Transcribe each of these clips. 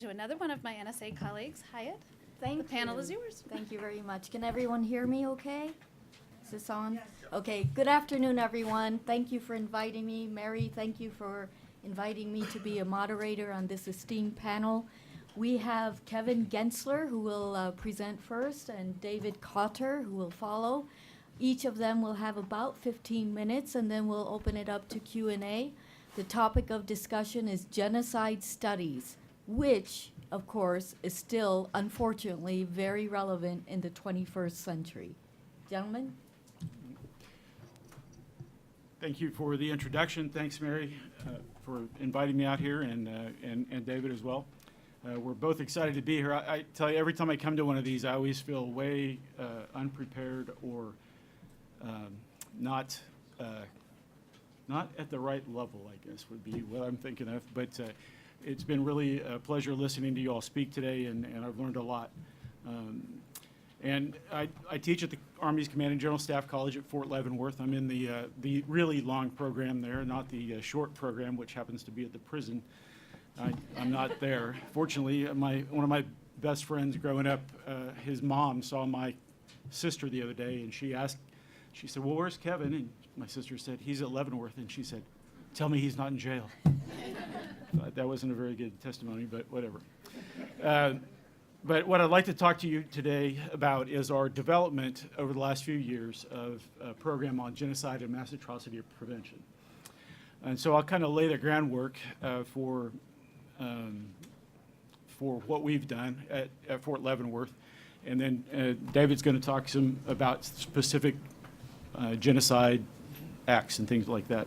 To another one of my NSA colleagues, Hayat. Thank The panel you. is yours. Thank you very much. Can everyone hear me okay? Is this on? Yes. Okay, good afternoon, everyone. Thank you for inviting me. Mary, thank you for inviting me to be a moderator on this esteemed panel. We have Kevin Gentzler, who will present first, and David Cotter, who will follow. Each of them will have about 15 minutes, and then we'll open it up to Q&A. The topic of discussion is genocide studies, which, of course, is still, unfortunately, very relevant in the 21st century. Gentlemen? Thank you for the introduction. Thanks, Mary, for inviting me out here, and David as well. We're both excited to be here. I tell you, every time I come to one of these, I always feel way unprepared or not at the right level, I guess, would be what I'm thinking of. But it's been really a pleasure listening to you all speak today, and I've learned a lot. And I teach at the Army's Command and General Staff College at Fort Leavenworth. I'm in the really long program there, not the short program, which happens to be at the prison. I'm not there. Fortunately, one of my best friends growing up, his mom saw my sister the other day, and she said, well, where's Kevin? And my sister said, he's at Leavenworth. And she said, tell me he's not in jail. That wasn't a very good testimony, but whatever. But what I'd like to talk to you today about is our development over the last few years of a program on genocide and mass atrocity prevention. And so I'll kind of lay the groundwork for what we've done at Fort Leavenworth. And then David's going to talk some about specific genocide acts and things like that.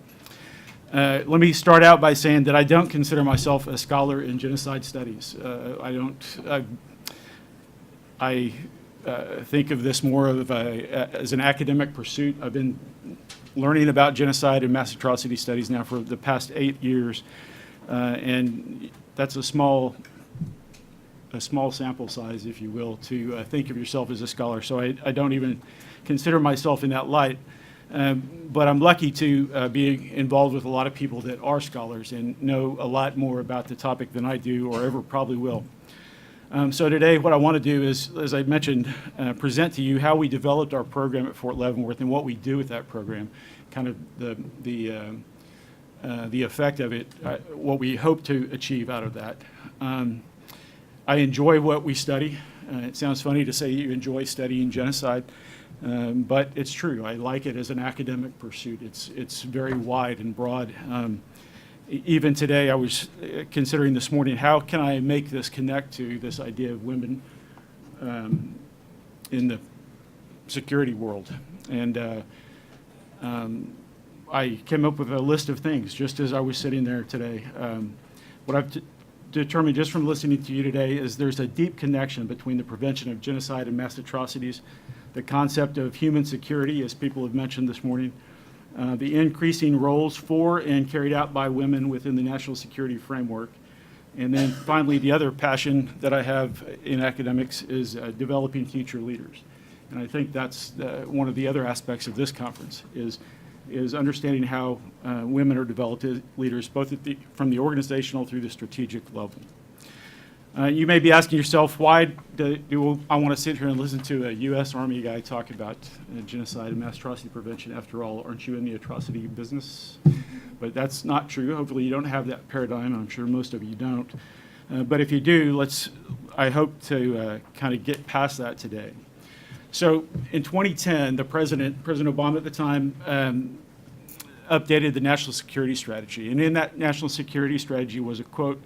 Let me start out by saying that I don't consider myself a scholar in genocide studies. I think of this more of as an academic pursuit. I've been learning about genocide and mass atrocity studies now for the past 8 years, and that's a small sample size, if you will, to think of yourself as a scholar. So I don't even consider myself in that light. But I'm lucky to be involved with a lot of people that are scholars and know a lot more about the topic than I do or ever probably will. So today what I want to do is, as I mentioned, present to you how we developed our program at Fort Leavenworth and what we do with that program, kind of the effect of it, what we hope to achieve out of that. I enjoy what we study. It sounds funny to say you enjoy studying genocide. But it's true. I like it as an academic pursuit. It's very wide and broad. Even today, I was considering this morning, how can I make this connect to this idea of women in the security world? And I came up with a list of things just as I was sitting there today. What I've determined just from listening to you today is there's a deep connection between the prevention of genocide and mass atrocities, the concept of human security, as people have mentioned this morning, the increasing roles for and carried out by women within the national security framework, and then finally the other passion that I have in academics is developing future leaders. And I think that's one of the other aspects of this conference is understanding how women are developed as leaders, both from the organizational through the strategic level. You may be asking yourself, why do I want to sit here and listen to a U.S. Army guy talk about genocide and mass atrocity prevention? After all, aren't you in the atrocity business? But that's not true. Hopefully you don't have that paradigm. I'm sure most of you don't. But if you do, I hope to kind of get past that today. So in 2010, President Obama at the time, updated the national security strategy. And in that national security strategy was a quote,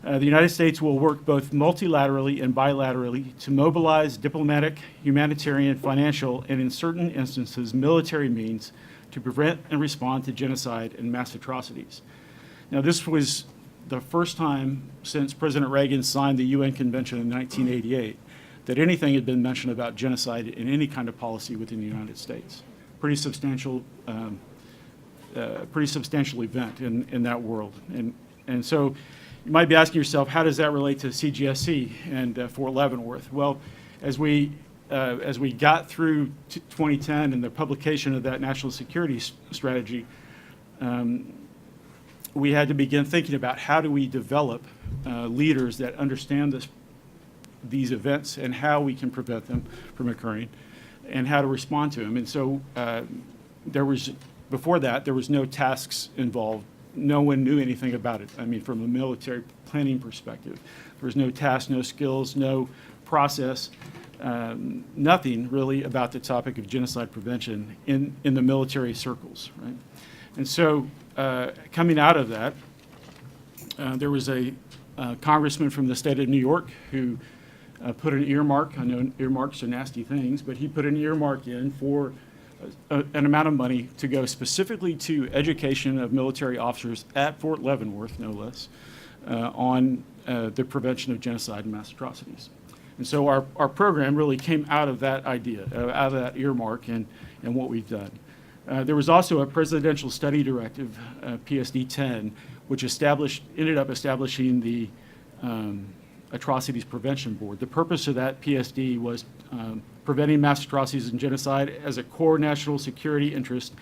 the United States will work both multilaterally and bilaterally to mobilize diplomatic, humanitarian, financial, and in certain instances, military means to prevent and respond to genocide and mass atrocities. Now, this was the first time since President Reagan signed the UN Convention in 1988 that anything had been mentioned about genocide in any kind of policy within the United States. Pretty substantial event in that world. And so you might be asking yourself, how does that relate to CGSC and Fort Leavenworth? Well, as we got through 2010 and the publication of that national security strategy, we had to begin thinking about how do we develop leaders that understand these events and how we can prevent them from occurring and how to respond to them. And so before that, there was no tasks involved. No one knew anything about it. I mean, from a military planning perspective, there was no tasks, no skills, no process, nothing really about the topic of genocide prevention in the military circles, right? And so coming out of that, there was a congressman from the state of New York who put an earmark. I know earmarks are nasty things, but he put an earmark in for an amount of money to go specifically to education of military officers at Fort Leavenworth, no less, on the prevention of genocide and mass atrocities. And so our program really came out of that idea, out of that earmark and what we've done. There was also a presidential study directive, PSD 10, which ended up establishing the Atrocities Prevention Board. The purpose of that PSD was preventing mass atrocities and genocide as a core national security interest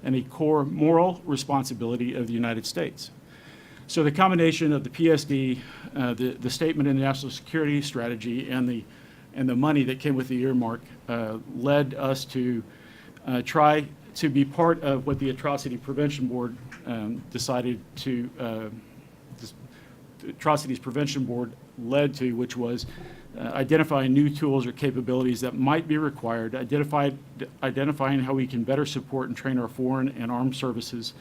and a core moral responsibility of the United States. So the combination of the PSD, the statement in the national security strategy, and the money that came with the earmark led us to try to be part of what the Atrocity Prevention Board decided to, the Atrocities Prevention Board led to, which was identifying new tools or capabilities that might be required, identifying how we can better support and train our foreign and armed services,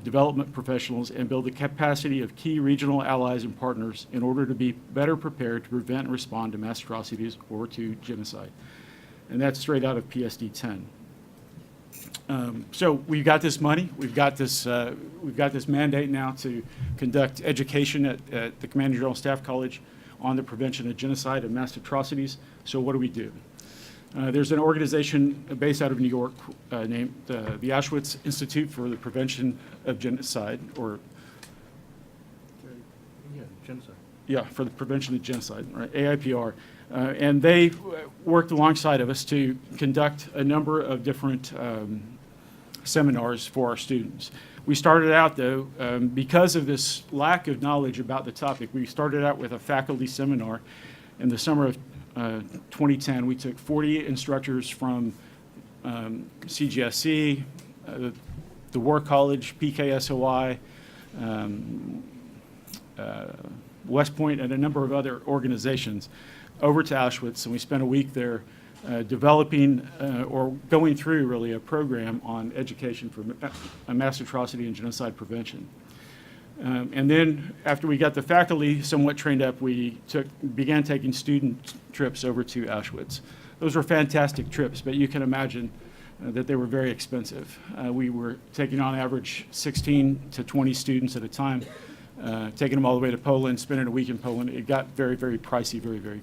development professionals, and build the capacity of key regional allies and partners in order to be better prepared to prevent and respond to mass atrocities or to genocide. And that's straight out of PSD 10. So we've got this money, we've got this mandate now to conduct education at the Commanding General Staff College on the prevention of genocide and mass atrocities. So what do? There's an organization based out of New York named the Auschwitz Institute for the Prevention of Genocide, or Genocide. yeah, for the prevention of genocide, right, AIPR. And they worked alongside of us to conduct a number of different seminars for our students. We started out, though, because of this lack of knowledge about the topic, we started out with a faculty seminar in the summer of 2010. We took 40 instructors from CGSC, the War College, PKSOI, West Point, and a number of other organizations over to Auschwitz, and we spent a week there developing or going through really a program on education for mass atrocity and genocide prevention. And then after we got the faculty somewhat trained up, we began taking student trips over to Auschwitz. Those were fantastic trips, but you can imagine that they were very expensive. We were taking on average 16 to 20 students at a time, taking them all the way to Poland, spending a week in Poland. It got very, very pricey very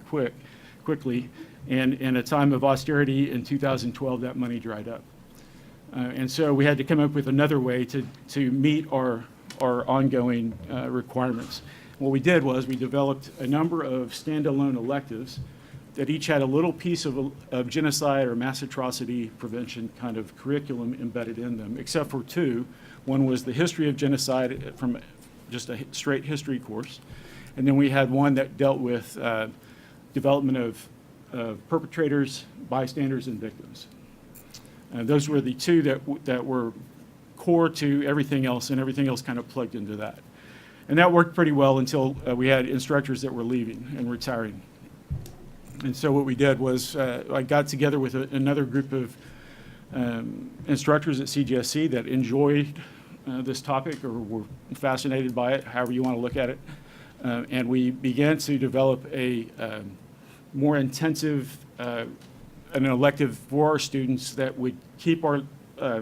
quickly. And in a time of austerity in 2012, that money dried up. And so we had to come up with another way to meet our ongoing requirements. What we did was we developed a number of standalone electives that each had a little piece of genocide or mass atrocity prevention kind of curriculum embedded in them, except for two. One was the history of genocide from just a straight history course. And then we had one that dealt with development of perpetrators, bystanders, and victims. Those were the two that were core to everything else, and everything else kind of plugged into that. And that worked pretty well until we had instructors that were leaving and retiring. And so what we did was I got together with another group of instructors at CGSC that enjoyed this topic or were fascinated by it, however you want to look at it. And we began to develop a more intensive an elective for our students that would keep our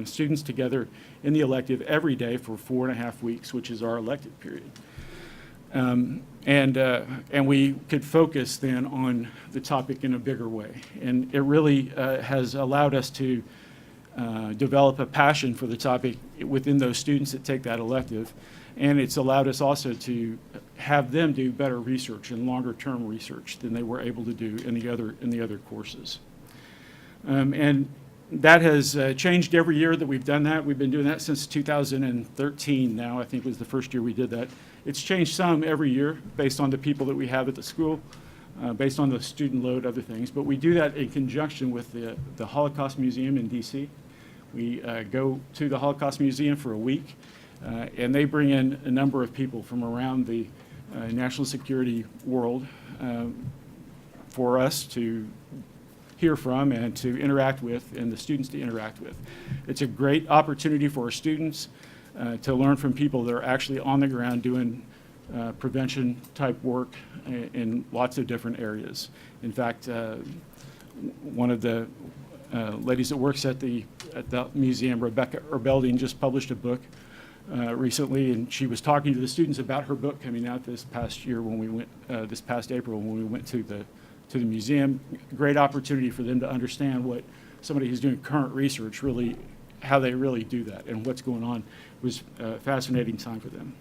students together in the elective every day for 4.5 weeks, which is our elective period. And we could focus then on the topic in a bigger way. And it really has allowed us to develop a passion for the topic within those students that take that elective. And it's allowed us also to have them do better research and longer term research than they were able to do in the other courses. And That has changed every year that we've done that. We've been doing that since 2013 now, I think was the first year we did that. It's changed some every year based on the people that we have at the school, based on the student load, other things. But we do that in conjunction with the Holocaust Museum in DC. We go to the Holocaust Museum for a week, and they bring in a number of people from around the national security world for us to hear from and to interact with, and the students to interact with. It's a great opportunity for our students to learn from people that are actually on the ground doing prevention type work in lots of different areas. In fact, one of the ladies that works at the museum, Rebecca Erbelding, just published a book recently, and she was talking to the students about her book coming out this past year when we went, this past April when we went to the museum. Great opportunity for them to understand what somebody who's doing current research really, how they really do that and what's going on. It was a fascinating time for them.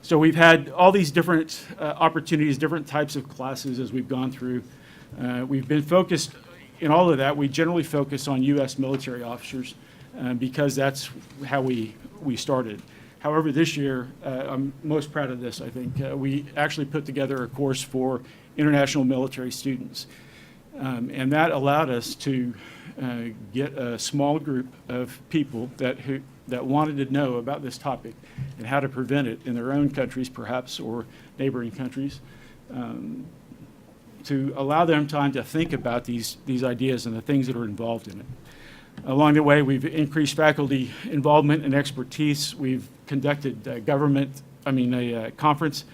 So we've had all these different opportunities, different types of classes as we've gone through. We've been focused in all of that. We generally focus on U.S. military officers because that's how we started. However, this year, I'm most proud of this, I think. We actually put together a course for international military students. And that allowed us to get a small group of people that wanted to know about this topic and how to prevent it in their own countries, perhaps, or neighboring countries, to allow them time to think about these ideas and the things that are involved in it. Along the way, we've increased faculty involvement and expertise. We've conducted a conference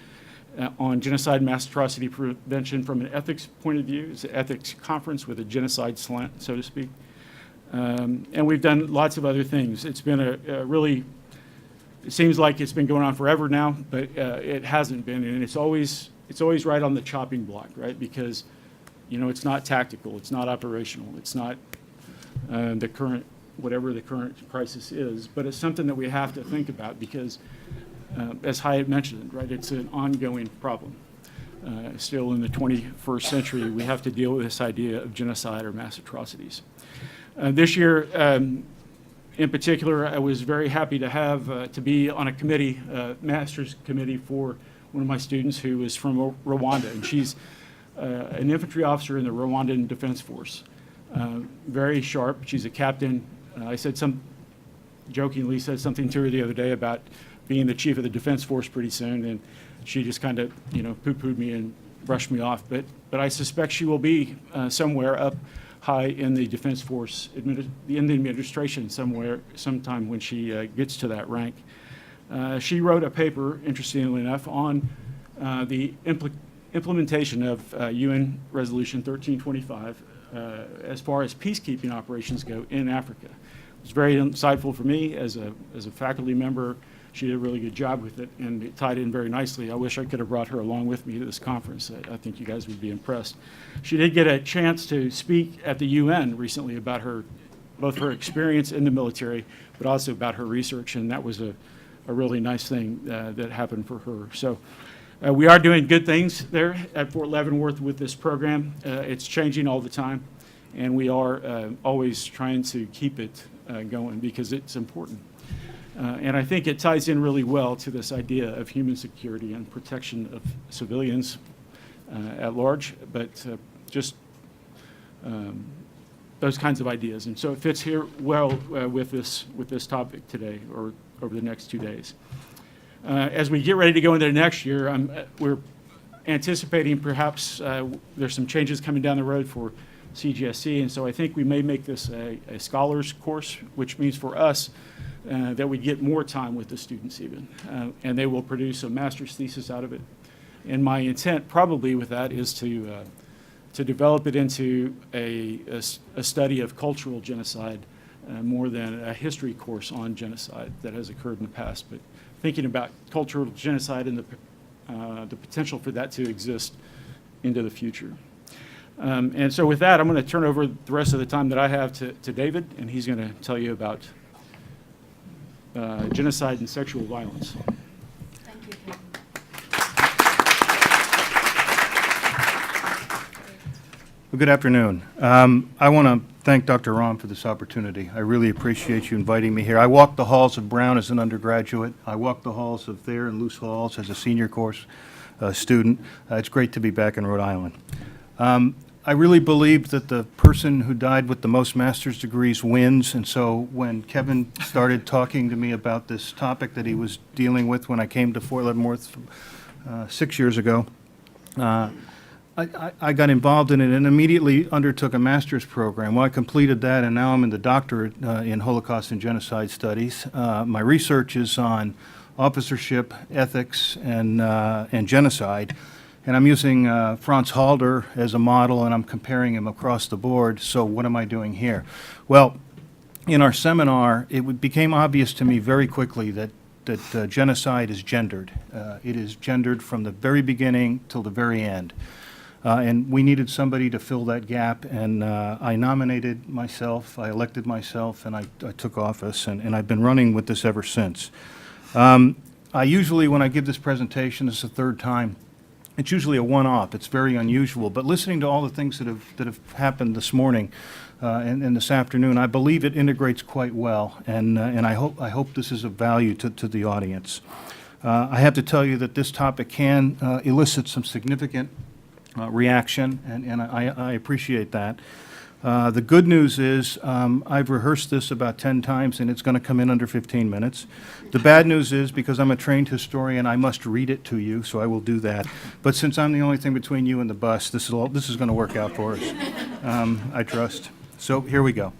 on genocide and mass atrocity prevention from an ethics point of view. It's an ethics conference with a genocide slant, so to speak. And we've done lots of other things. It's been a really, it seems like it's been going on forever now, but it hasn't been, and it's always right on the chopping block, right? Because, it's not tactical, it's not operational, it's not the current, whatever the current crisis is, but it's something that we have to think about because, as Hayat mentioned, right, it's an ongoing problem. Still in the 21st century, we have to deal with this idea of genocide or mass atrocities. This year, in particular, I was very happy to have to be on a committee, master's committee for one of my students who is from Rwanda, and she's an infantry officer in the Rwandan Defense Force. Very sharp. She's a captain. I jokingly said something to her the other day about being the chief of the Defense Force pretty soon, and she just kind of, poo-pooed me and brushed me off. But I suspect she will be somewhere up high in the Defense Force, in the administration sometime when she gets to that rank. She wrote a paper, interestingly enough, on the implementation of UN Resolution 1325 as far as peacekeeping operations go in Africa. It was very insightful for me as a faculty member. She did a really good job with it, and it tied in very nicely. I wish I could have brought her along with me to this conference. I think you guys would be impressed. She did get a chance to speak at the UN recently about both her experience in the military, but also about her research, and that was a really nice thing that happened for her. So we are doing good things there at Fort Leavenworth with this program. It's changing all the time, and we are always trying to keep it going because it's important. And I think it ties in really well to this idea of human security and protection of civilians at large, but just those kinds of ideas. And so it fits here well with this topic today or over the next 2 days. As we get ready to go into next year, we're anticipating perhaps there's some changes coming down the road for CGSC, and so I think we may make this a scholars course, which means for us that we get more time with the students even, and they will produce a master's thesis out of it. And my intent probably with that is to develop it into a study of cultural genocide more than a history course on genocide that has occurred in the past, but thinking about cultural genocide and the potential for that to exist into the future. And so with that, I'm going to turn over the rest of the time that I have to David, and he's going to tell you about genocide and sexual violence. Thank you, Kevin. Well, good afternoon. I want to thank Dr. Rahm for this opportunity. I really appreciate you inviting me here. I walked the halls of Brown as an undergraduate. I walked the halls of Thayer and Luce Halls as a senior course student. It's great to be back in Rhode Island. I really believed that the person who died with the most master's degrees wins, and so when Kevin started talking to me about this topic that he was dealing with when I came to Fort Leavenworth 6 years ago, I got involved in it and immediately undertook a master's program. Well, I completed that, and now I'm in the doctorate in Holocaust and Genocide Studies. My research is on officership, ethics, and genocide. And I'm using Franz Halder as a model, and I'm comparing him across the board. So what am I doing here? Well, in our seminar, it became obvious to me very quickly that genocide is gendered. It is gendered from the very beginning till the very end. And we needed somebody to fill that gap, and I nominated myself, I elected myself, and I took office, and I've been running with this ever since. I usually, when I give this presentation, this is the third time, it's usually a one-off. It's very unusual. But listening to all the things that have happened this morning and this afternoon, I believe it integrates quite well, and I hope this is of value to the audience. I have to tell you that this topic can elicit some significant reaction, and I appreciate that. The good news is I've rehearsed this about 10 times, and it's going to come in under 15 minutes. The bad news is, because I'm a trained historian, I must read it to you, so I will do that. But since I'm the only thing between you and the bus, this is going to work out for us, I trust. So here we go.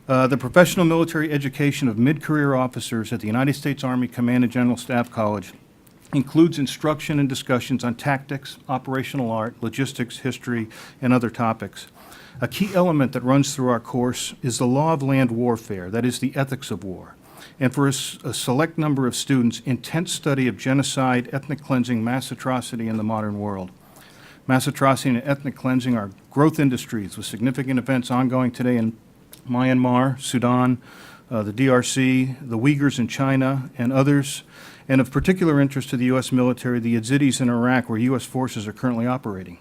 The professional military education of mid-career officers at the United States Army Command and General Staff College includes instruction and discussions on tactics, operational art, logistics, history, and other topics. A key element that runs through our course is the law of land warfare, that is, the ethics of war. And for a select number of students, intense study of genocide, ethnic cleansing, mass atrocity in the modern world. Mass atrocity and ethnic cleansing are growth industries with significant events ongoing today in Myanmar, Sudan, the DRC, the Uyghurs in China, and others, and of particular interest to the U.S. military, the Yazidis in Iraq, where U.S. forces are currently operating.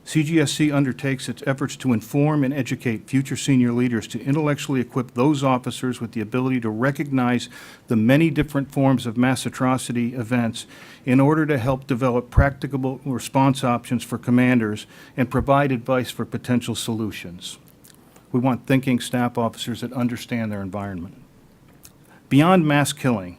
CGSC undertakes its efforts to inform and educate future senior leaders to intellectually equip those officers with the ability to recognize the many different forms of mass atrocity events in order to help develop practicable response options for commanders and provide advice for potential solutions. We want thinking staff officers that understand their environment. Beyond mass killing,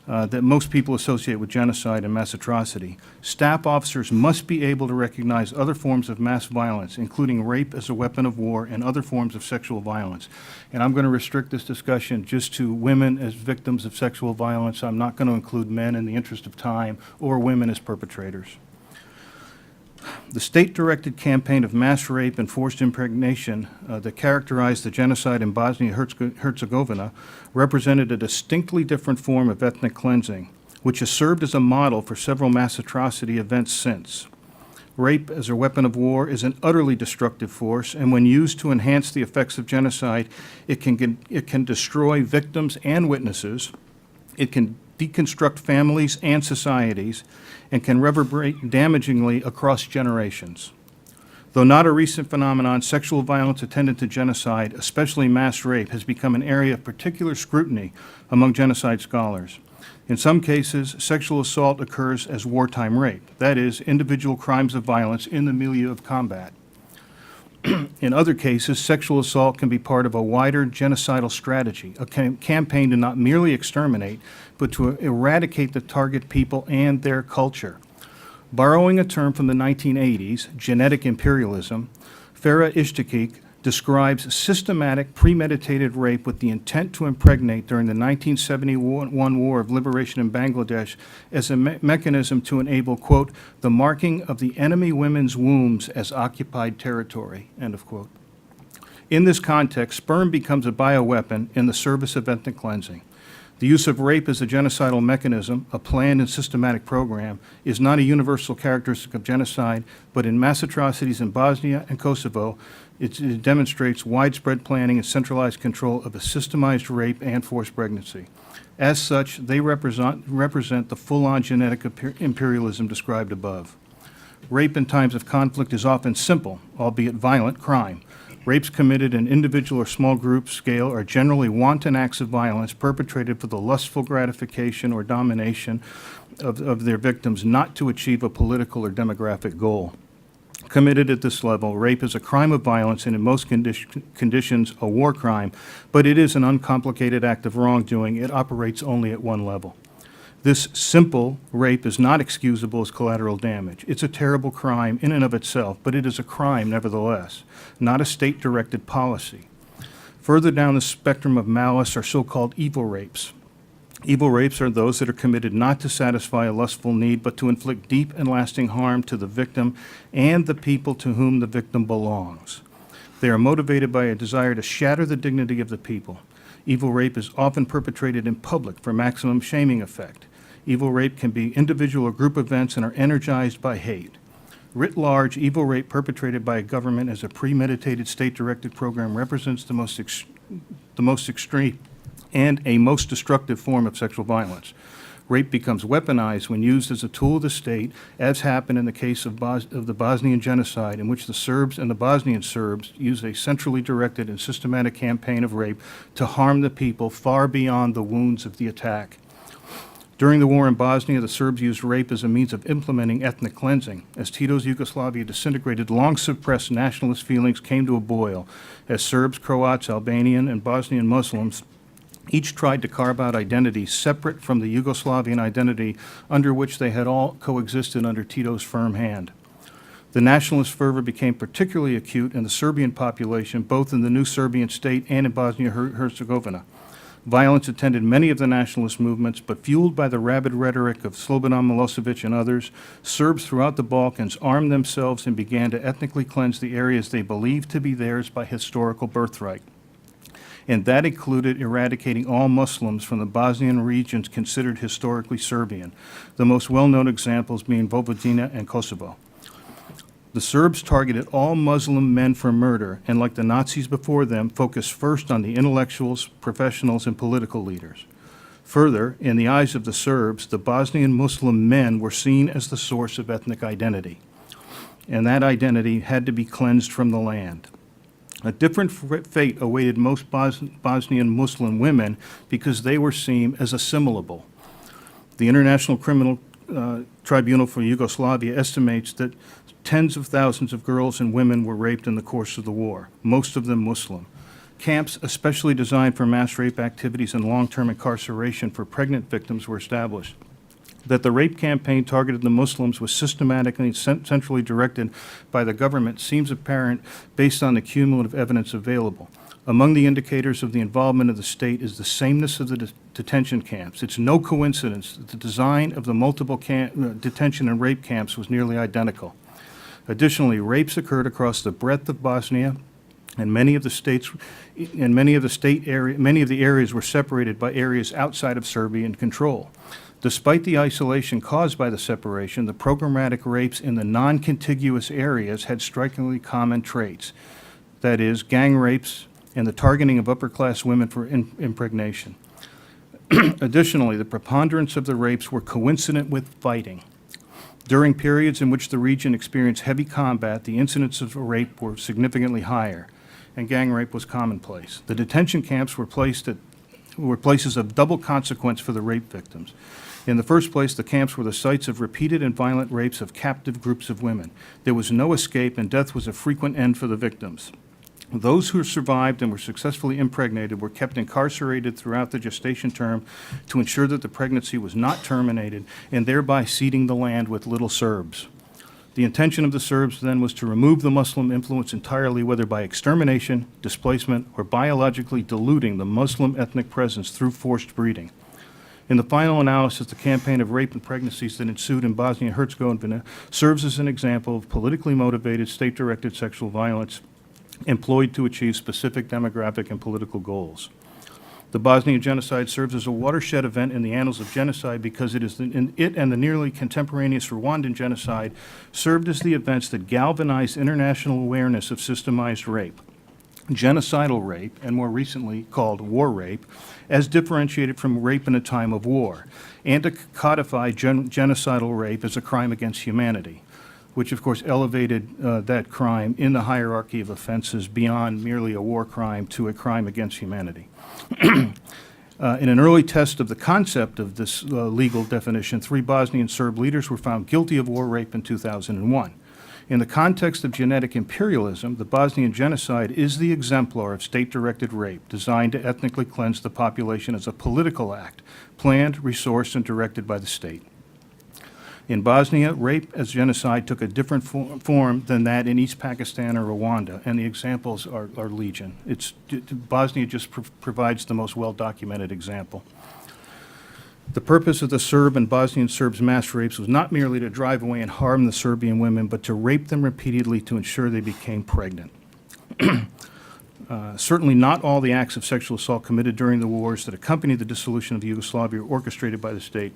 that most people associate with genocide and mass atrocity, staff officers must be able to recognize other forms of mass violence, including rape as a weapon of war and other forms of sexual violence. And I'm going to restrict this discussion just to women as victims of sexual violence. I'm not going to include men in the interest of time or women as perpetrators. The state-directed campaign of mass rape and forced impregnation that characterized the genocide in Bosnia-Herzegovina represented a distinctly different form of ethnic cleansing, which has served as a model for several mass atrocity events since. Rape as a weapon of war is an utterly destructive force, and when used to enhance the effects of genocide, it can destroy victims and witnesses. It can deconstruct families and societies, and can reverberate damagingly across generations. Though not a recent phenomenon, sexual violence attendant to genocide, especially mass rape, has become an area of particular scrutiny among genocide scholars. In some cases, sexual assault occurs as wartime rape, that is, individual crimes of violence in the milieu of combat. In other cases, sexual assault can be part of a wider genocidal strategy, a campaign to not merely exterminate, but to eradicate the target people and their culture. Borrowing a term from the 1980s, genetic imperialism, Farah Ishtakik describes systematic, premeditated rape with the intent to impregnate during the 1971 War of Liberation in Bangladesh as a mechanism to enable, quote, the marking of the enemy women's wombs as occupied territory, end of quote. In this context, sperm becomes a bioweapon in the service of ethnic cleansing. The use of rape as a genocidal mechanism, a planned and systematic program, is not a universal characteristic of genocide, but in mass atrocities in Bosnia and Kosovo, it demonstrates widespread planning and centralized control of a systemized rape and forced pregnancy. As such, they represent the full-on genetic imperialism described above. Rape in times of conflict is often simple, albeit violent, crime, Rapes committed in individual or small group scale are generally wanton acts of violence perpetrated for the lustful gratification or domination of their victims, not to achieve a political or demographic goal. Committed at this level, rape is a crime of violence and in most conditions a war crime, but it is an uncomplicated act of wrongdoing. It operates only at one level. This simple rape is not excusable as collateral damage. It's a terrible crime in and of itself, but it is a crime nevertheless, not a state-directed policy. Further down the spectrum of malice are so-called evil rapes. Evil rapes are those that are committed not to satisfy a lustful need, but to inflict deep and lasting harm to the victim and the people to whom the victim belongs. They are motivated by a desire to shatter the dignity of the people. Evil rape is often perpetrated in public for maximum shaming effect. Evil rape can be individual or group events and are energized by hate. Writ large, evil rape perpetrated by a government as a premeditated state-directed program represents the most extreme and a most destructive form of sexual violence. Rape becomes weaponized when used as a tool of the state, as happened in the case of the Bosnian genocide, in which the Serbs and the Bosnian Serbs used a centrally directed and systematic campaign of rape to harm the people far beyond the wounds of the attack. During the war in Bosnia, the Serbs used rape as a means of implementing ethnic cleansing. As Tito's Yugoslavia disintegrated, long-suppressed nationalist feelings came to a boil, as Serbs, Croats, Albanian, and Bosnian Muslims each tried to carve out identities separate from the Yugoslavian identity under which they had all coexisted under Tito's firm hand. The nationalist fervor became particularly acute in the Serbian population, both in the new Serbian state and in Bosnia-Herzegovina. Violence attended many of the nationalist movements, but fueled by the rabid rhetoric of Slobodan Milosevic and others, Serbs throughout the Balkans armed themselves and began to ethnically cleanse the areas they believed to be theirs by historical birthright. And that included eradicating all Muslims from the Bosnian regions considered historically Serbian, the most well-known examples being Vojvodina and Kosovo. The Serbs targeted all Muslim men for murder, and like the Nazis before them, focused first on the intellectuals, professionals, and political leaders. Further, in the eyes of the Serbs, the Bosnian Muslim men were seen as the source of ethnic identity, and that identity had to be cleansed from the land. A different fate awaited most Bosnian Muslim women because they were seen as assimilable. The International Criminal Tribunal for Yugoslavia estimates that tens of thousands of girls and women were raped in the course of the war, most of them Muslim. Camps especially designed for mass rape activities and long-term incarceration for pregnant victims were established. That the rape campaign targeted the Muslims was systematically and centrally directed by the government seems apparent based on the cumulative evidence available. Among the indicators of the involvement of the state is the sameness of the detention camps. It's no coincidence that the design of the multiple detention and rape camps was nearly identical. Additionally, rapes occurred across the breadth of Bosnia, and many of the areas were separated by areas outside of Serbian control. Despite the isolation caused by the separation, the programmatic rapes in the non-contiguous areas had strikingly common traits. That is, gang rapes and the targeting of upper-class women for impregnation. Additionally, the preponderance of the rapes were coincident with fighting. During periods in which the region experienced heavy combat, the incidents of rape were significantly higher, and gang rape was commonplace. The detention camps were places of double consequence for the rape victims. In the first place, the camps were the sites of repeated and violent rapes of captive groups of women. There was no escape, and death was a frequent end for the victims. Those who survived and were successfully impregnated were kept incarcerated throughout the gestation term to ensure that the pregnancy was not terminated, and thereby seeding the land with little Serbs. The intention of the Serbs then was to remove the Muslim influence entirely, whether by extermination, displacement, or biologically diluting the Muslim ethnic presence through forced breeding. In the final analysis, the campaign of rape and pregnancies that ensued in Bosnia and Herzegovina serves as an example of politically motivated, state-directed sexual violence employed to achieve specific demographic and political goals. The Bosnian genocide serves as a watershed event in the annals of genocide because it and the nearly contemporaneous Rwandan genocide served as the events that galvanized international awareness of systemized rape. Genocidal rape, and more recently called war rape, as differentiated from rape in a time of war, and to codify genocidal rape as a crime against humanity. which of course elevated that crime in the hierarchy of offenses beyond merely a war crime to a crime against humanity. In an early test of the concept of this legal definition, 3 Bosnian Serb leaders were found guilty of war rape in 2001. In the context of genetic imperialism, the Bosnian genocide is the exemplar of state-directed rape designed to ethnically cleanse the population as a political act, planned, resourced, and directed by the state. In Bosnia, rape as genocide took a different form than that in East Pakistan or Rwanda, and the examples are legion. Bosnia just provides the most well-documented example. The purpose of the Serb and Bosnian Serbs' mass rapes was not merely to drive away and harm the Serbian women, but to rape them repeatedly to ensure they became pregnant. Certainly not all the acts of sexual assault committed during the wars that accompanied the dissolution of Yugoslavia were orchestrated by the state,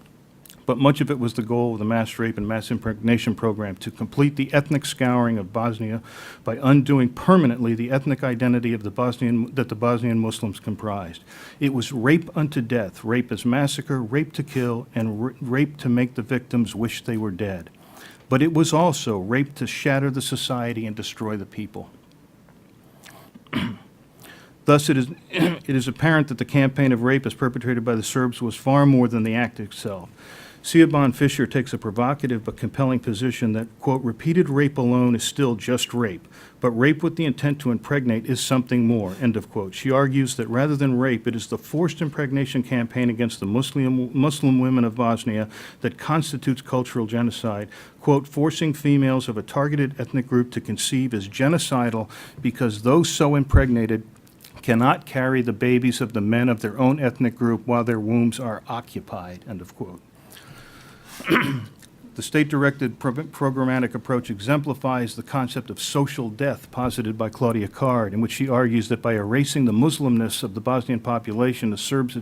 but much of it was the goal of the mass rape and mass impregnation program to complete the ethnic scouring of Bosnia by undoing permanently the ethnic identity of the Bosnian Muslims comprised. It was rape unto death, rape as massacre, rape to kill, and rape to make the victims wish they were dead. But it was also rape to shatter the society and destroy the people. Thus, it is apparent that the campaign of rape as perpetrated by the Serbs was far more than the act itself. Siobhan Fisher takes a provocative but compelling position that, quote, repeated rape alone is still just rape, but rape with the intent to impregnate is something more, end of quote. She argues that rather than rape, it is the forced impregnation campaign against the Muslim women of Bosnia that constitutes cultural genocide, quote, forcing females of a targeted ethnic group to conceive as genocidal because those so impregnated cannot carry the babies of the men of their own ethnic group while their wombs are occupied, end of quote. The state-directed programmatic approach exemplifies the concept of social death posited by Claudia Card, in which she argues that by erasing the Muslimness of the Bosnian population, the Serbs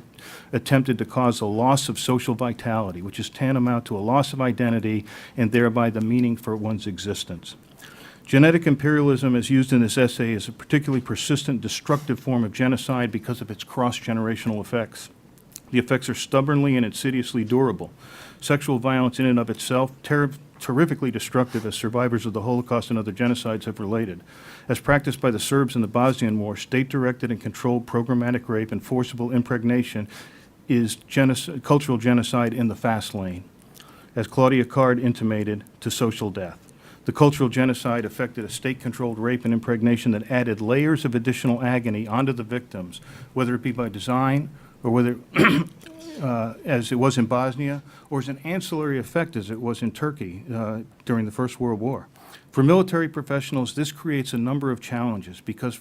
attempted to cause a loss of social vitality, which is tantamount to a loss of identity and thereby the meaning for one's existence. Genetic imperialism, as used in this essay, is a particularly persistent, destructive form of genocide because of its cross-generational effects. The effects are stubbornly and insidiously durable. Sexual violence in and of itself, terrifically destructive, as survivors of the Holocaust and other genocides have related. As practiced by the Serbs in the Bosnian War, state-directed and controlled programmatic rape and forcible impregnation is cultural genocide in the fast lane, as Claudia Card intimated, to social death. The cultural genocide affected a state-controlled rape and impregnation that added layers of additional agony onto the victims, whether it be by design or whether, as it was in Bosnia, or as an ancillary effect as it was in Turkey during the First World War. For military professionals, this creates a number of challenges because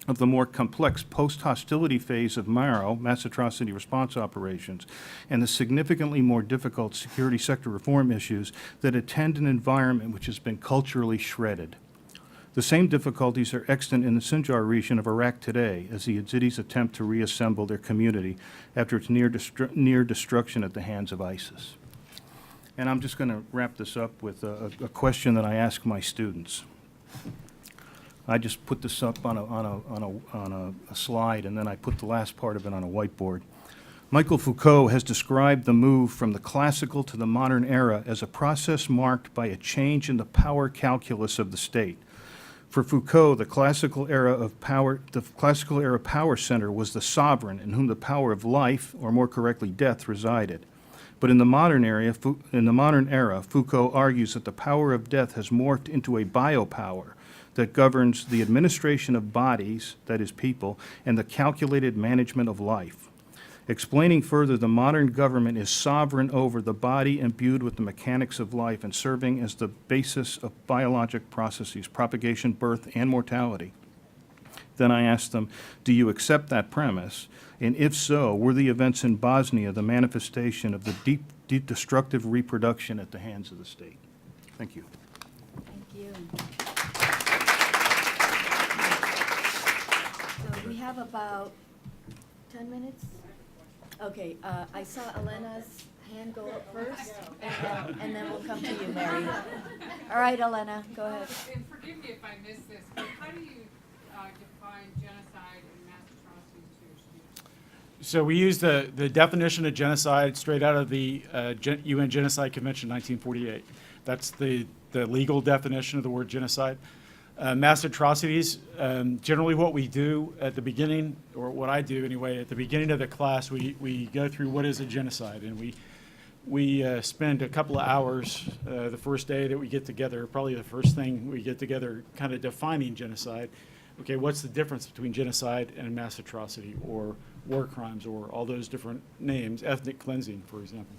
of the more complex post-hostility phase of MARO, mass atrocity response operations, and the significantly more difficult security sector reform issues that attend an environment which has been culturally shredded. The same difficulties are extant in the Sinjar region of Iraq today as the Yazidis attempt to reassemble their community after its near destruction at the hands of ISIS. And I'm just going to wrap this up with a question that I ask my students. I just put this up on a slide, and then I put the last part of it on a whiteboard. Michael Foucault has described the move from the classical to the modern era as a process marked by a change in the power calculus of the state. For Foucault, the classical era power center was the sovereign in whom the power of life, or more correctly death, resided. But in the modern era, Foucault argues that the power of death has morphed into a biopower that governs the administration of bodies, that is people, and the calculated management of life. Explaining further, the modern government is sovereign over the body imbued with the mechanics of life and serving as the basis of biologic processes, propagation, birth, and mortality. Then I asked them, do you accept that premise? And if so, were the events in Bosnia the manifestation of the deep destructive reproduction at the hands of the state? Thank you. Thank you. So we have about 10 minutes. Okay, I saw Elena's hand go up first, and then we'll come to you, Mary. All right, Elena, go ahead. And forgive me if I missed this, but how do you define genocide and mass atrocity? So we use the definition of genocide straight out of the UN Genocide Convention 1948. That's the the legal definition of the word genocide. Mass atrocities, generally what we do at the beginning, or what I do anyway, at the beginning of the class, we go through what is a genocide, and we spend a couple of hours the first day that we get together, probably the first thing we get together, kind of defining genocide. Okay, what's the difference between genocide and mass atrocity, or war crimes, or all those different names, ethnic cleansing, for example.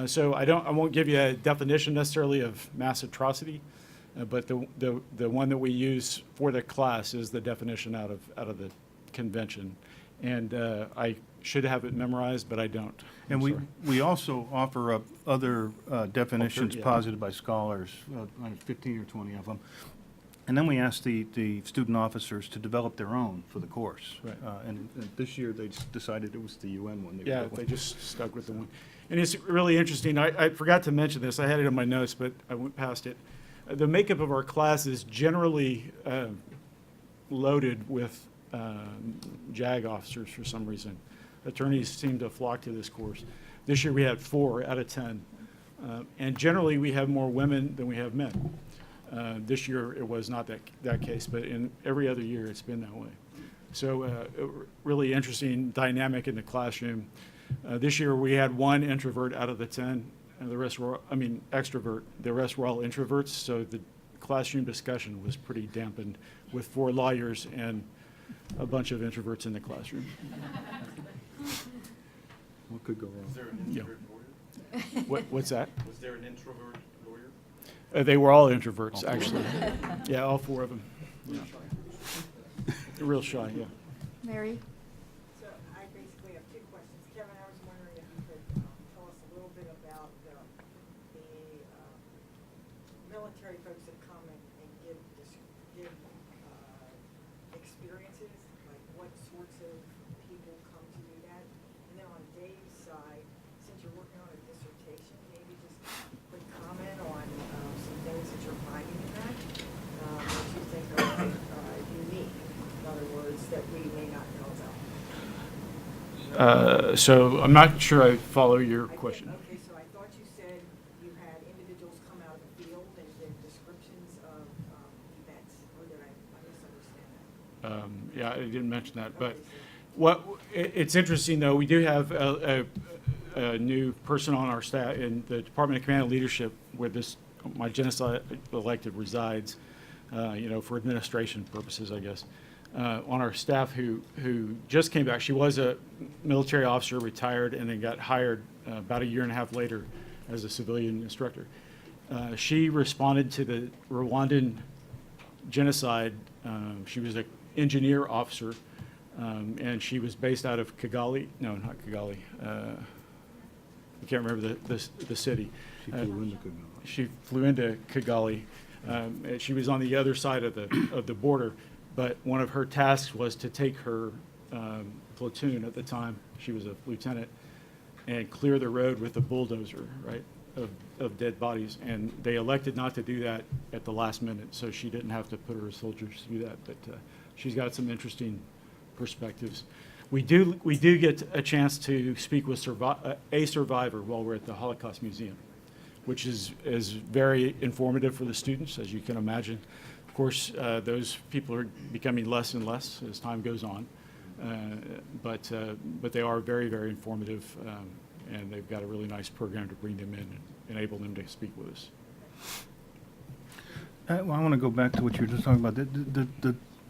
So I won't give you a definition necessarily of mass atrocity, but the one that we use for the class is the definition out of the convention, and I should have it memorized, but I don't. And we also offer up other definitions yeah. posited by scholars, 15 or 20 of them. And then we ask the student officers to develop their own for the course. Right. And this year they decided it was the UN one. Yeah, they just stuck with the one. And it's really interesting. I forgot to mention this. I had it in my notes, but I went past it. The makeup of our class is generally loaded with JAG officers for some reason. Attorneys seem to flock to this course. This year we had 4 out of 10. And generally we have more women than we have men. This year it was not that case, but in every other year it's been that way. So a really interesting dynamic in the classroom. This year we had 1 introvert out of the 10, and the rest were, extrovert. The rest were all introverts, so the classroom discussion was pretty dampened with 4 lawyers and a bunch of introverts in the classroom. What could go wrong? Was there an introvert lawyer? What's that? Was there an introvert lawyer? They were all introverts, actually. Yeah, all 4 of them. Yeah. Real shy, yeah. Mary? So I basically have 2 questions. Kevin, I was wondering if you could tell us a little bit about the military folks that come and give experiences, like what sorts of people come to do that. And then on Dave's side, since you're working on a dissertation, maybe just a quick comment on some things that you're finding in that, that you think are unique. In other words, that we may not know about. So I'm not sure I follow your Okay, question. Okay, so I thought you said you had individuals come out of the field and give descriptions of events, or did I misunderstand that? Yeah, I didn't mention that, but Okay, it's interesting though. We do have a new person on our staff in the Department of Command and Leadership, where my genocide elected resides. For administration purposes, I guess. On our staff who just came back. She was a military officer, retired, and then got hired about 1.5 years later as a civilian instructor. She responded to the Rwandan genocide. She was an engineer officer, and she was based out of Kigali. No, not Kigali. I can't remember the city. She flew into Kigali. She flew into Kigali. She was on the other side of the border, but one of her tasks was to take her platoon at the time. She was a lieutenant, and clear the road with a bulldozer, right, of dead bodies. And they elected not to do that at the last minute, so she didn't have to put her soldiers through that. But she's got some interesting perspectives. We do get a chance to speak with a survivor while we're at the Holocaust Museum, which is very informative for the students, as you can imagine. Of course, those people are becoming less and less as time goes on, but they are very, very informative, and they've got a really nice program to bring them in and enable them to speak with us. I want to go back to what you were just talking about.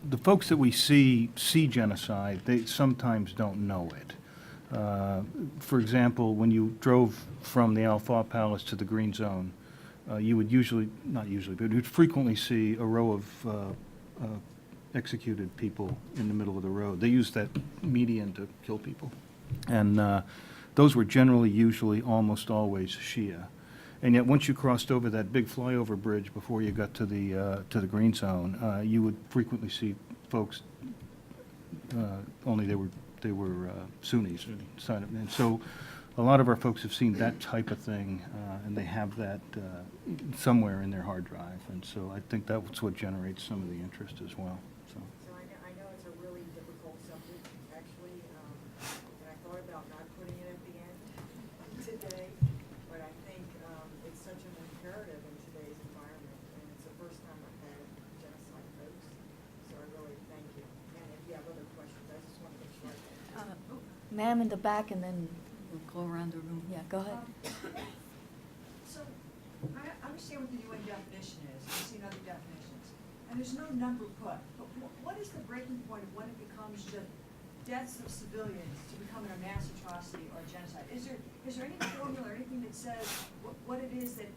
The folks that we see genocide, they sometimes don't know it. For example, when you drove from the Alpha Palace to the Green Zone, you would not usually, but you'd frequently see a row of executed people in the middle of the road. They used that median to kill people. And those were generally, usually, almost always Shia. And yet, once you crossed over that big flyover bridge before you got to the Green Zone, you would frequently see folks, only they were Sunnis. And so a lot of our folks have seen that type of thing, and they have that somewhere in their hard drive. And so I think that's what generates some of the interest as well. So. So I know it's a really difficult subject, actually, and I thought about not putting it at the end today, but I think it's such an imperative in today's environment ma'am in the back, and then we'll go around the room. Yeah, go ahead. So, I understand what the UN definition is, I've seen other definitions, and there's no number put, but what is the breaking point of when it becomes the deaths of civilians to becoming a mass atrocity or genocide? Is there any formula or anything that says what it is that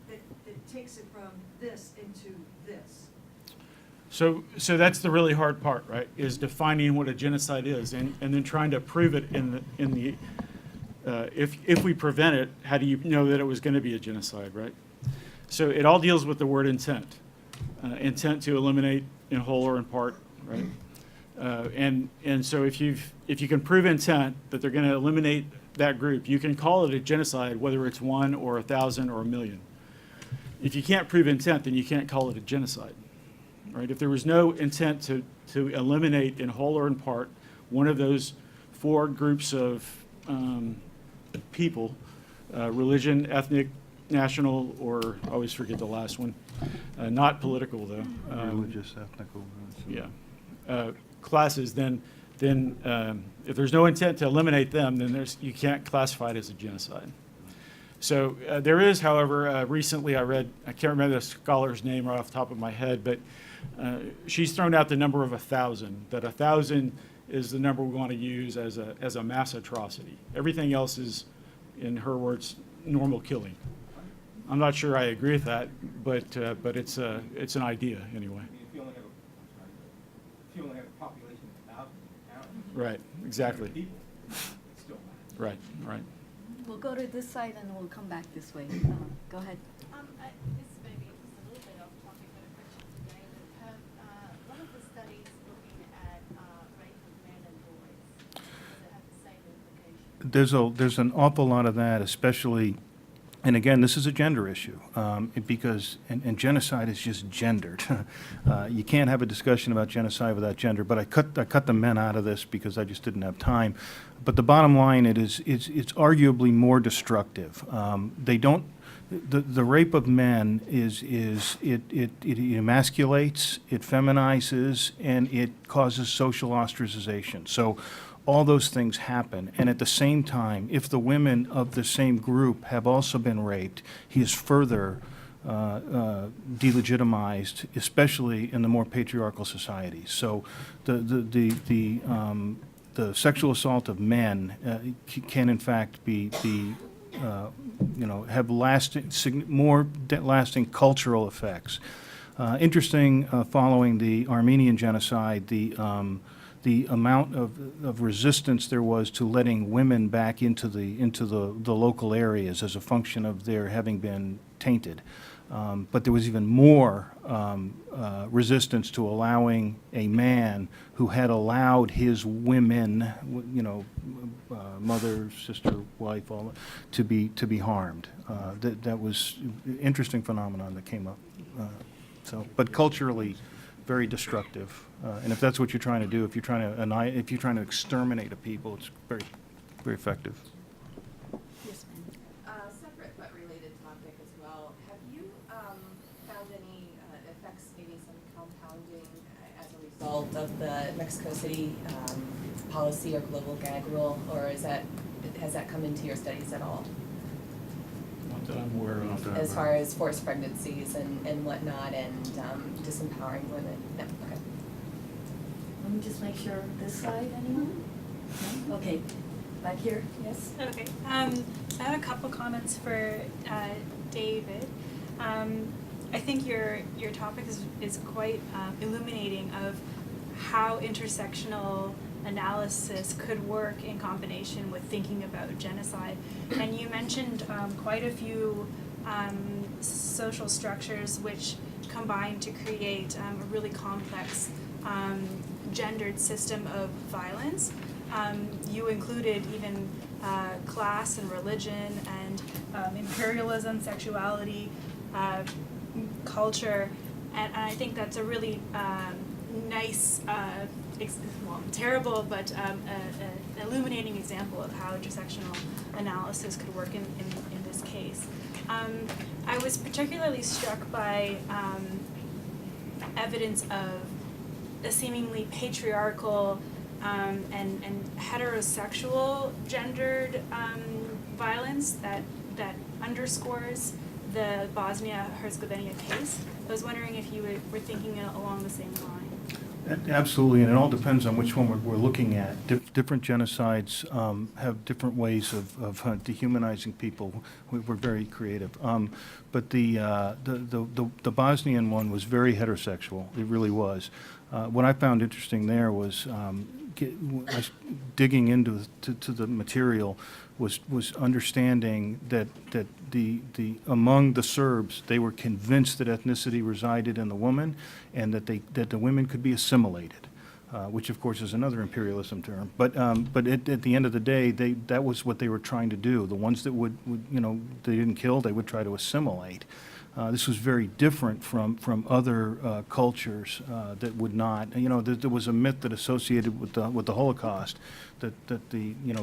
takes it from this into this? So that's the really hard part, right? Is defining what a genocide is, and then trying to prove it in the if we prevent it, how do you know that it was going to be a genocide, right? So it all deals with the word intent, intent to eliminate in whole or in part, right? And so if you can prove intent that they're going to eliminate that group, you can call it a genocide, whether it's 1 or 1,000 or 1,000,000. If you can't prove intent, then you can't call it a genocide. Right? If there was no intent to eliminate in whole or in part one of those 4 groups of people, religion, ethnic, national, or I always forget the last one, not political though. Religious, ethnical. Yeah, classes. Then if there's no intent to eliminate them, then you can't classify it as a genocide. So there is, however, recently I read, I can't remember the scholar's name right off the top of my head, but she's thrown out the number of 1,000, that 1,000 is the number we want to use as a mass atrocity. Everything else is, in her words, normal killing. I'm not sure I agree with that, but it's an idea anyway. If you only have a population of 1,000 counties. Right, exactly. People, it's still matters. Right, right. We'll go to this side, and we'll come back this way. Go ahead. This may be just a little bit off topic, but a question to David. One of the studies looking at rape of men and boys, does it have the same implication? There's an awful lot of that, especially, and again, this is a gender issue, because and genocide is just gendered. You can't have a discussion about genocide without gender. But I cut the men out of this because I just didn't have time. But the bottom line, it's arguably more destructive. They don't. The rape of men it emasculates, it feminizes, and it causes social ostracization. So all those things happen, and at the same time, if the women of the same group have also been raped, he is further delegitimized, especially in the more patriarchal societies. So the sexual assault of men can in fact be have more lasting cultural effects. Interesting, following the Armenian genocide, the amount of resistance there was to letting women back into the local areas as a function of their having been tainted. But there was even more resistance to allowing a man who had allowed his women, mother, sister, wife, all to be harmed. That was an interesting phenomenon that came up. But culturally, very destructive. And if that's what you're trying to do, if you're trying to exterminate a people, it's very, very effective. Yes, ma'am. Separate but related topic as well. Have you found any effects, maybe some compounding as a result of the Mexico City policy or global gag rule, or has that come into your studies at all? Not that I'm aware of. As far as forced pregnancies and whatnot, and disempowering women? No, okay. Let me just make sure, this side, anyone? No? Okay, back here, yes? Okay, I have a couple comments for David. I think your topic is quite illuminating of how intersectional analysis could work in combination with thinking about genocide. And you mentioned quite a few social structures which combine to create a really complex gendered system of violence. You included even class and religion and imperialism, sexuality, culture, and I think that's a really nice, terrible but illuminating example of how intersectional analysis could work in this case. I was particularly struck by evidence of a seemingly patriarchal and heterosexual gendered violence that underscores the Bosnia-Herzegovina case. I was wondering if you were thinking along the same line. Absolutely, and it all depends on which one we're looking at. Different genocides have different ways of dehumanizing people. We're very creative. But the Bosnian one was very heterosexual. It really was. What I found interesting there was digging into the material was understanding that the among the Serbs, they were convinced that ethnicity resided in the woman, and that the women could be assimilated, which of course is another imperialism term. But at the end of the day, that was what they were trying to do. The ones that would they didn't kill, they would try to assimilate. This was very different from other cultures that would not. There was a myth that associated with the Holocaust that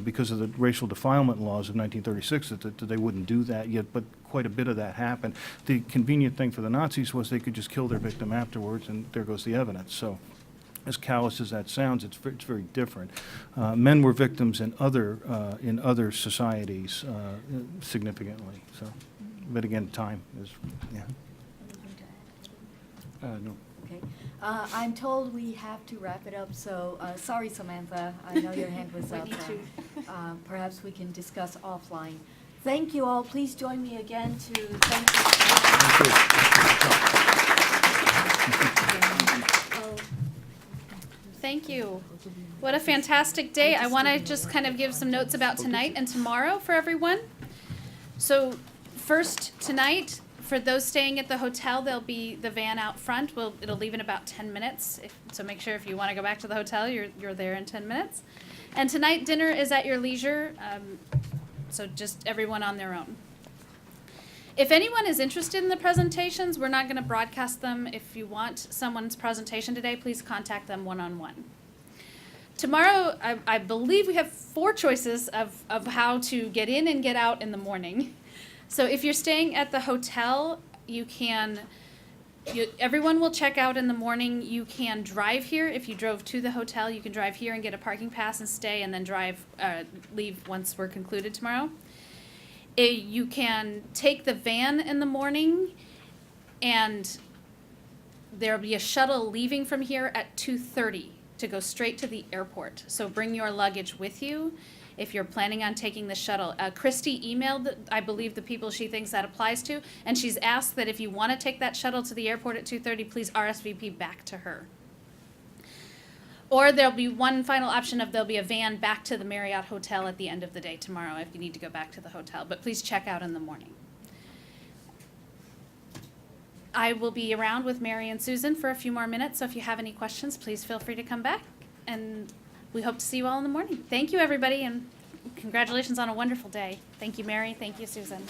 because of the racial defilement laws of 1936 that they wouldn't do that yet, but quite a bit of that happened. The convenient thing for the Nazis was they could just kill their victim afterwards, and there goes the evidence. So, as callous as that sounds, it's very different. Men were victims in other societies significantly. So. But again, time is, yeah. No. Okay. I'm told we have to wrap it up, so sorry, Samantha. I know your hand was up. need to. Perhaps we can discuss offline. Thank you all. Please join me again to thank you. Thank you. What a fantastic day. I want to just kind of give some notes about tonight and tomorrow for everyone. So first, tonight, for those staying at the hotel, there'll be the van out front. It'll leave in about 10 minutes. So make sure if you want to go back to the hotel, you're there in 10 minutes. And tonight, dinner is at your leisure. So just everyone on their own. If anyone is interested in the presentations, we're not going to broadcast them. If you want someone's presentation today, please contact them one-on-one. Tomorrow, I believe we have 4 choices of how to get in and get out in the morning. So if you're staying at the hotel, everyone will check out in the morning. You can drive here. If you drove to the hotel, you can drive here and get a parking pass and stay, and then leave once we're concluded tomorrow. You can take the van in the morning, and there'll be a shuttle leaving from here at 2:30 to go straight to the airport. So bring your luggage with you if you're planning on taking the shuttle. Christy emailed, I believe, the people she thinks that applies to, and she's asked that if you want to take that shuttle to the airport at 2:30, please RSVP back to her. Or there'll be one final option there'll be a van back to the Marriott Hotel at the end of the day tomorrow if you need to go back to the hotel. But please check out in the morning. I will be around with Mary and Susan for a few more minutes, so if you have any questions, please feel free to come back. And we hope to see you all in the morning. Thank you, everybody, and congratulations on a wonderful day. Thank you, Mary. Thank you, Susan.